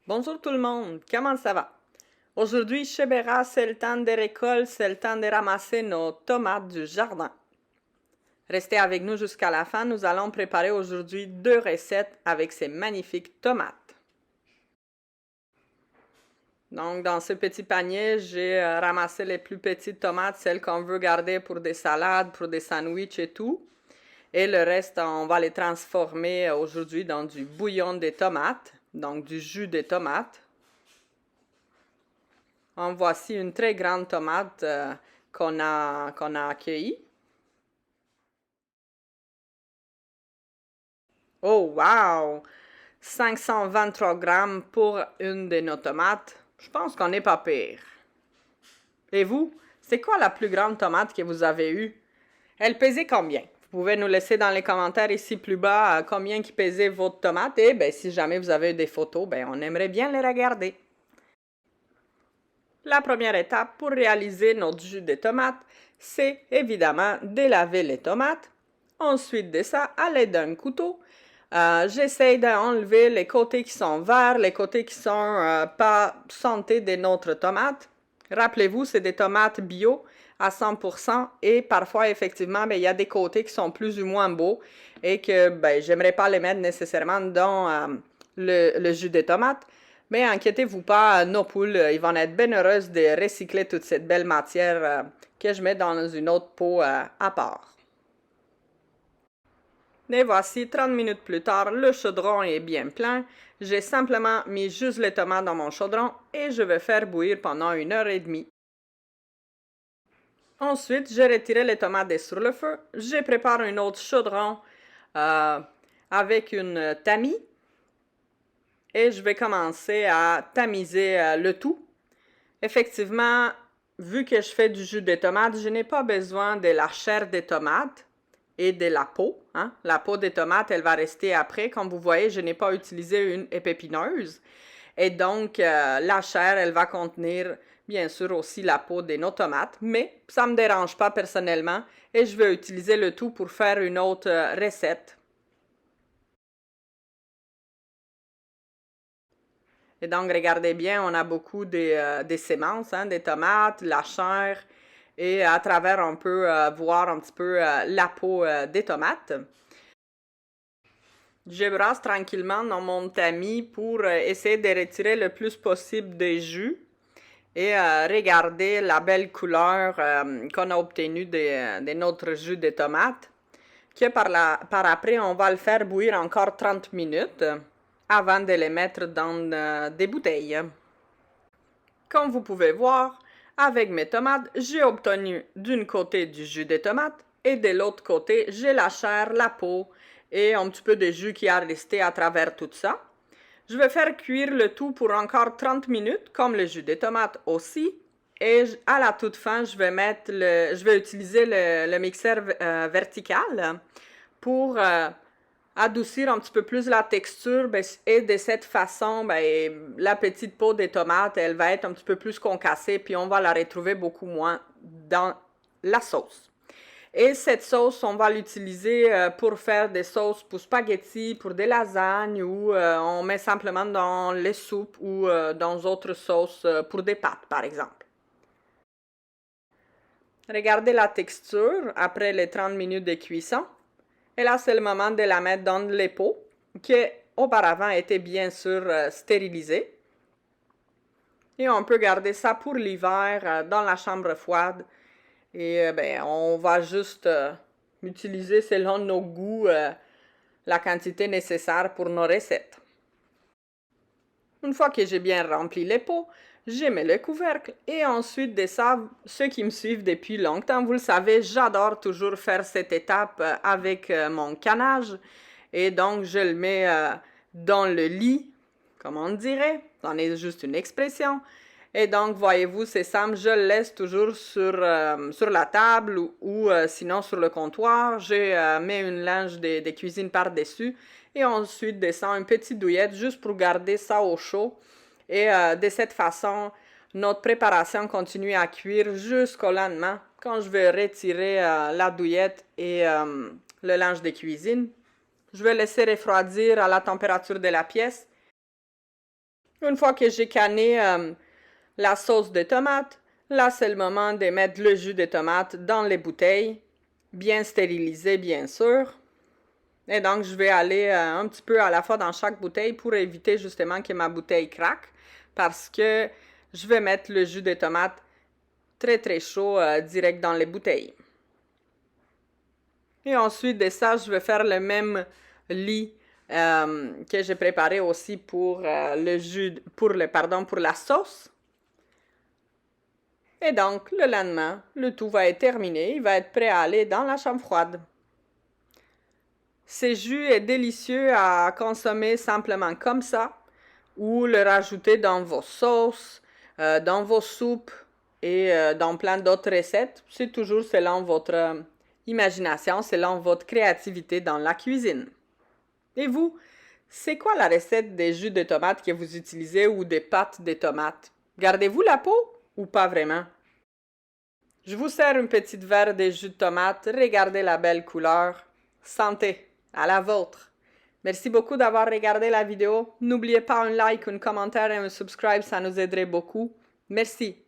Bonjour tout le monde, comment ça va? Aujourd'hui, chez Béra, c'est le temps des récoltes, c'est le temps de ramasser nos tomates du jardin. Restez avec nous jusqu'à la fin, nous allons préparer aujourd'hui 2 recettes avec ces magnifiques tomates. Donc, dans ce petit panier, j'ai ramassé les plus petites tomates, celles qu'on veut garder pour des salades, pour des sandwichs et tout. Et le reste, on va les transformer aujourd'hui dans du bouillon de tomates, donc du jus de tomates. En voici une très grande tomate qu'on a accueillie. Oh, wow! 523 grammes pour une de nos tomates. Je pense qu'on n'est pas pire. Et vous, c'est quoi la plus grande tomate que vous avez eue? Elle pesait combien? Vous pouvez nous laisser dans les commentaires ici plus bas combien qui pesait votre tomate. Et ben, si jamais vous avez des photos, ben, on aimerait bien les regarder. La première étape pour réaliser notre jus de tomate, c'est évidemment délaver les tomates. Ensuite de ça, à l'aide d'un couteau, j'essaie d'enlever les côtés qui sont verts, les côtés qui sont pas santé de notre tomate. Rappelez-vous, c'est des tomates bio à 100% et parfois, effectivement, il y a des côtés qui sont plus ou moins beaux et que j'aimerais pas les mettre nécessairement dans le jus de tomate. Mais inquiétez-vous pas, nos poules, ils vont être bien heureuses de recycler toute cette belle matière que je mets dans une autre pot à part. Et voici, 30 minutes plus tard, le chaudron est bien plein. J'ai simplement mis juste les tomates dans mon chaudron et je vais faire bouillir pendant 1 heure et demie. Ensuite, j'ai retiré les tomates de sur le feu. Je prépare un autre chaudron avec une tamis. Et je vais commencer à tamiser le tout. Effectivement, vu que je fais du jus de tomate, je n'ai pas besoin de la chair des tomates et de la peau. Hein? La peau des tomates, elle va rester après. Comme vous voyez, je n'ai pas utilisé une épineuse. Et donc, la chair, elle va contenir, bien sûr, aussi la peau de nos tomates. Mais ça ne me dérange pas personnellement. Et je vais utiliser le tout pour faire une autre recette. Et donc, regardez bien, on a beaucoup des semences, hein, des tomates, la chair, et à travers, on peut voir un petit peu la peau des tomates. Je brasse tranquillement dans mon tamis pour essayer de retirer le plus possible des jus et regarder la belle couleur qu'on a obtenue de notre jus de tomate. Que par après, on va le faire bouillir encore 30 minutes avant de les mettre dans des bouteilles. Comme vous pouvez voir, avec mes tomates, j'ai obtenu d'un côté du jus de tomate et de l'autre côté, j'ai la chair, la peau et un petit peu de jus qui a resté à travers tout ça. Je vais faire cuire le tout pour encore 30 minutes, comme le jus de tomate aussi. Et à la toute fin, je vais utiliser le mixeur vertical pour adoucir un petit peu plus la texture et de cette façon, la petite peau des tomates, elle va être un petit peu plus concassée puis on va la retrouver beaucoup moins dans la sauce. Et cette sauce, on va l'utiliser pour faire des sauces pour spaghettis, pour des lasagnes ou on met simplement dans les soupes ou dans d'autres sauces pour des pâtes, par exemple. Regardez la texture après les 30 minutes de cuisson. Et là, c'est le moment de la mettre dans les pots qui auparavant étaient bien sûr stérilisés. Et on peut garder ça pour l'hiver dans la chambre froide. Et on va juste utiliser selon nos goûts la quantité nécessaire pour nos recettes. Une fois que j'ai bien rempli les pots, je mets le couvercle et ensuite de ça, ceux qui me suivent depuis longtemps, vous le savez, j'adore toujours faire cette étape avec mon canage et donc je le mets dans le lit, comme on dirait, c'en est juste une expression. Et donc, voyez-vous, c'est simple, je le laisse toujours sur la table ou sinon sur le comptoir. Je mets une linge de cuisine par-dessus et ensuite descends une petite douillette juste pour garder ça au chaud. Et de cette façon, notre préparation continue à cuire jusqu'au lendemain quand je vais retirer la douillette et le linge de cuisine. Je vais laisser refroidir à la température de la pièce. Une fois que j'ai canné la sauce de tomate, là c'est le moment de mettre le jus de tomate dans les bouteilles, bien stérilisé bien sûr. Et donc je vais aller un petit peu à la fois dans chaque bouteille pour éviter justement que ma bouteille craque parce que je vais mettre le jus de tomate très très chaud direct dans les bouteilles. Et ensuite de ça, je vais faire le même lit que j'ai préparé aussi pour le jus, pour la sauce. Et donc, le lendemain, le tout va être terminé. Il va être prêt à aller dans la chambre froide. Ce jus est délicieux à consommer simplement comme ça ou le rajouter dans vos sauces, dans vos soupes et dans plein d'autres recettes. C'est toujours selon votre imagination, selon votre créativité dans la cuisine. Et vous, c'est quoi la recette des jus de tomates que vous utilisez ou des pâtes de tomates? Gardez-vous la peau ou pas vraiment? Je vous sers une petite verre de jus de tomate. Regardez la belle couleur. Santé, à la vôtre. Merci beaucoup d'avoir regardé la vidéo. N'oubliez pas un like, un commentaire et un subscribe, ça nous aiderait beaucoup. Merci.